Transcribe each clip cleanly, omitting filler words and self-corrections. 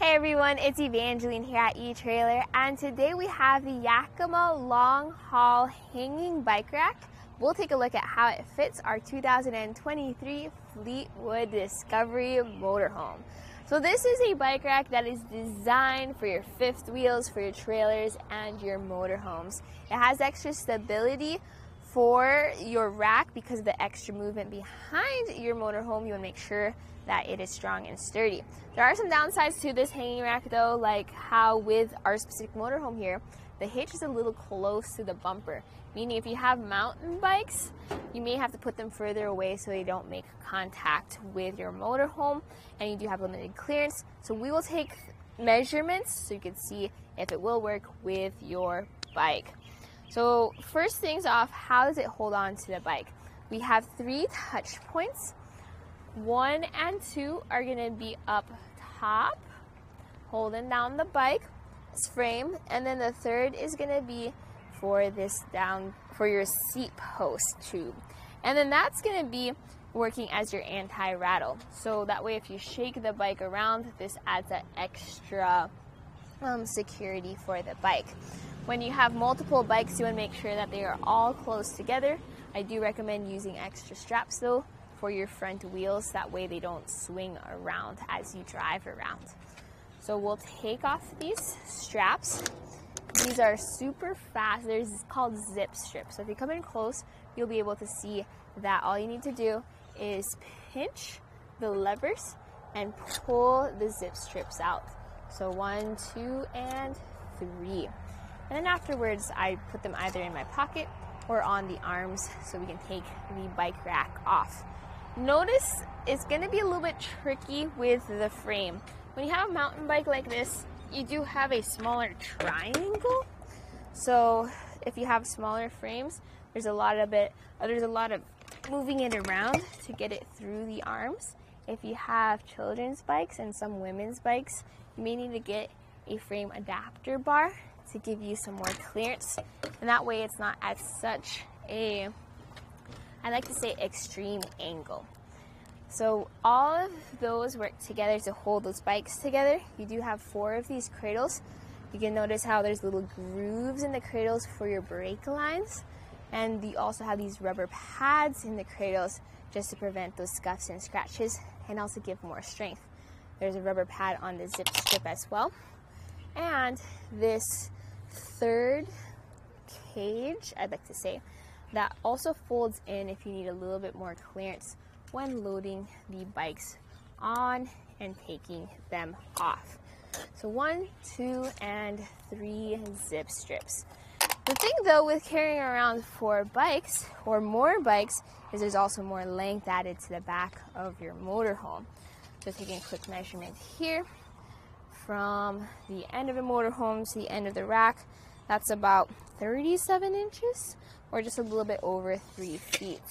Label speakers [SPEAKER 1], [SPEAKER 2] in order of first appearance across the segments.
[SPEAKER 1] Hey everyone, it's Evangeline here at eTrailer, and today we have the Yakima LongHaul hanging bike rack. We'll take a look at how it fits our 2023 Fleetwood Discovery Motorhome. So this is a bike rack that is designed for your fifth wheels, for your trailers, and your motorhomes. It has extra stability for your rack because of the extra movement behind your motorhome. You want to make sure that it is strong and sturdy. There are some downsides to this hanging rack though, like how with our specific motorhome here, the hitch is a little close to the bumper, meaning if you have mountain bikes, you may have to put them further away so they don't make contact with your motorhome, and you do have limited clearance. So we will take measurements so you can see if it will work with your bike. So first things off, how does it hold on to the bike? We have 3 touch points. 1 and 2 are going to be up top, holding down the bike's frame, and then the third is going to be for this down for your seat post tube, and then that's going to be working as your anti-rattle. So that way, if you shake the bike around, this adds that extra security for the bike. When you have multiple bikes, you want to make sure that they are all close together. I do recommend using extra straps though for your front wheels, that way they don't swing around as you drive around. So we'll take off these straps. These are super fast. There's called zip strips. So if you come in close, you'll be able to see that all you need to do is pinch the levers and pull the zip strips out. So 1, 2, and 3. And then afterwards, I put them either in my pocket or on the arms so we can take the bike rack off. Notice it's going to be a little bit tricky with the frame. When you have a mountain bike like this, you do have a smaller triangle. So if you have smaller frames, there's a lot of moving it around to get it through the arms. If you have children's bikes and some women's bikes, you may need to get a frame adapter bar to give you some more clearance, and that way it's not at such a, I like to say, extreme angle. So all of those work together to hold those bikes together. You do have 4 of these cradles. You can notice how there's little grooves in the cradles for your brake lines, and you also have these rubber pads in the cradles just to prevent those scuffs and scratches and also give more strength. There's a rubber pad on the zip strip as well. And this third cage, I'd like to say, that also folds in if you need a little bit more clearance when loading the bikes on and taking them off. So 1, 2, and 3 zip strips. The thing though with carrying around 4 bikes or more bikes is there's also more length added to the back of your motorhome. So taking a quick measurement here from the end of the motorhome to the end of the rack, that's about 37 inches or just a little bit over 3 feet.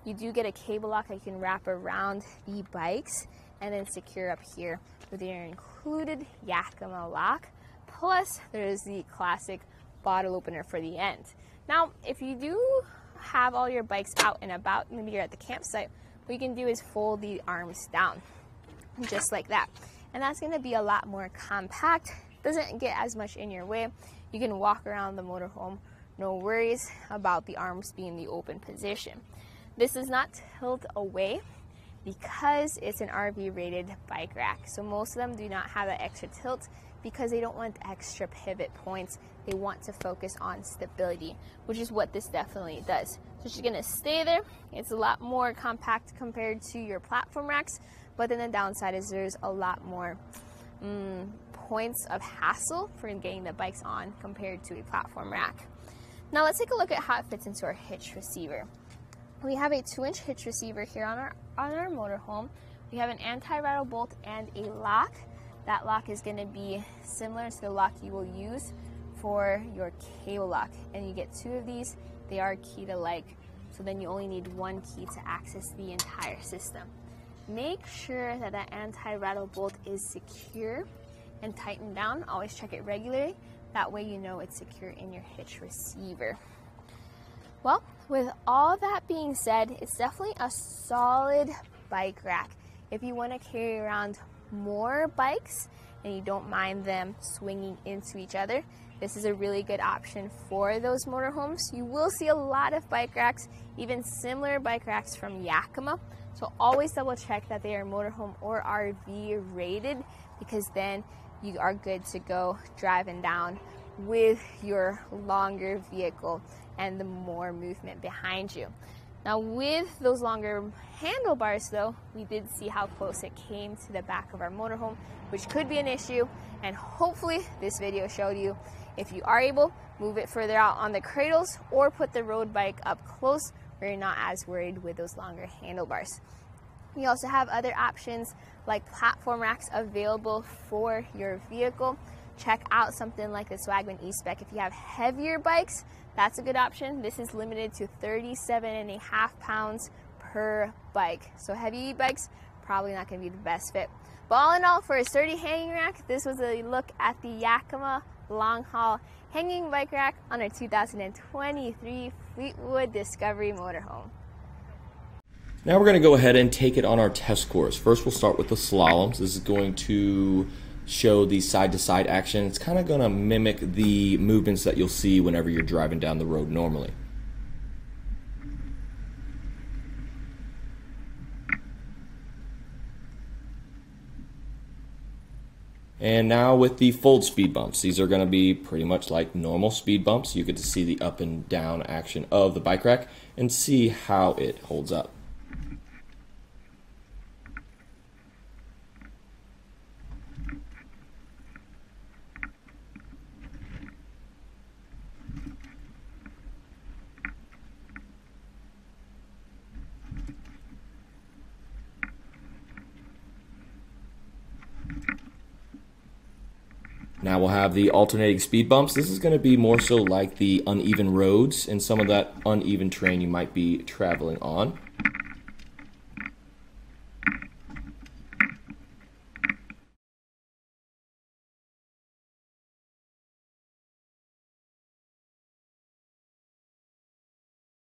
[SPEAKER 1] You do get a cable lock that you can wrap around the bikes and then secure up here with your included Yakima lock. Plus, there's the classic bottle opener for the end. Now, if you do have all your bikes out and about, maybe you're at the campsite, what you can do is fold the arms down, just like that. And that's going to be a lot more compact. Doesn't get as much in your way. You can walk around the motorhome, no worries about the arms being in the open position. This does not tilt away because it's an RV rated bike rack. So most of them do not have that extra tilt because they don't want extra pivot points. They want to focus on stability, which is what this definitely does. So she's going to stay there. It's a lot more compact compared to your platform racks, but then the downside is there's a lot more points of hassle for getting the bikes on compared to a platform rack. Now let's take a look at how it fits into our hitch receiver. We have a 2-inch hitch receiver here on our motorhome. We have an anti-rattle bolt and a lock. That lock is going to be similar to the lock you will use for your cable lock, and you get 2 of these. They are key to like, so then you only need 1 key to access the entire system. Make sure that that anti-rattle bolt is secure and tightened down. Always check it regularly. That way you know it's secure in your hitch receiver. Well, with all that being said, it's definitely a solid bike rack. If you want to carry around more bikes and you don't mind them swinging into each other, this is a really good option for those motorhomes. You will see a lot of bike racks, even similar bike racks from Yakima. So always double check that they are motorhome or RV rated, because then you are good to go driving down with your longer vehicle and the more movement behind you. Now with those longer handlebars though, we did see how close it came to the back of our motorhome, which could be an issue, and hopefully this video showed you, if you are able, move it further out on the cradles or put the road bike up close where you're not as worried with those longer handlebars. You also have other options like platform racks available for your vehicle. Check out something like the Swagman E-Spec. If you have heavier bikes, that's a good option. This is limited to 37.5 pounds per bike. So heavy e-bikes, probably not going to be the best fit. But all in all, for a sturdy hanging rack, this was a look at the Yakima LongHaul hanging bike rack on our 2023 Fleetwood Discovery Motorhome.
[SPEAKER 2] Now we're going to go ahead and take it on our test course. First we'll start with the slaloms. This is going to show the side-to-side action. It's kind of going to mimic the movements that you'll see whenever you're driving down the road normally. And now with the fold speed bumps. These are going to be pretty much like normal speed bumps. You get to see the up and down action of the bike rack and see how it holds up. Now we'll have the alternating speed bumps. This is going to be more so like the uneven roads and some of that uneven terrain you might be traveling on.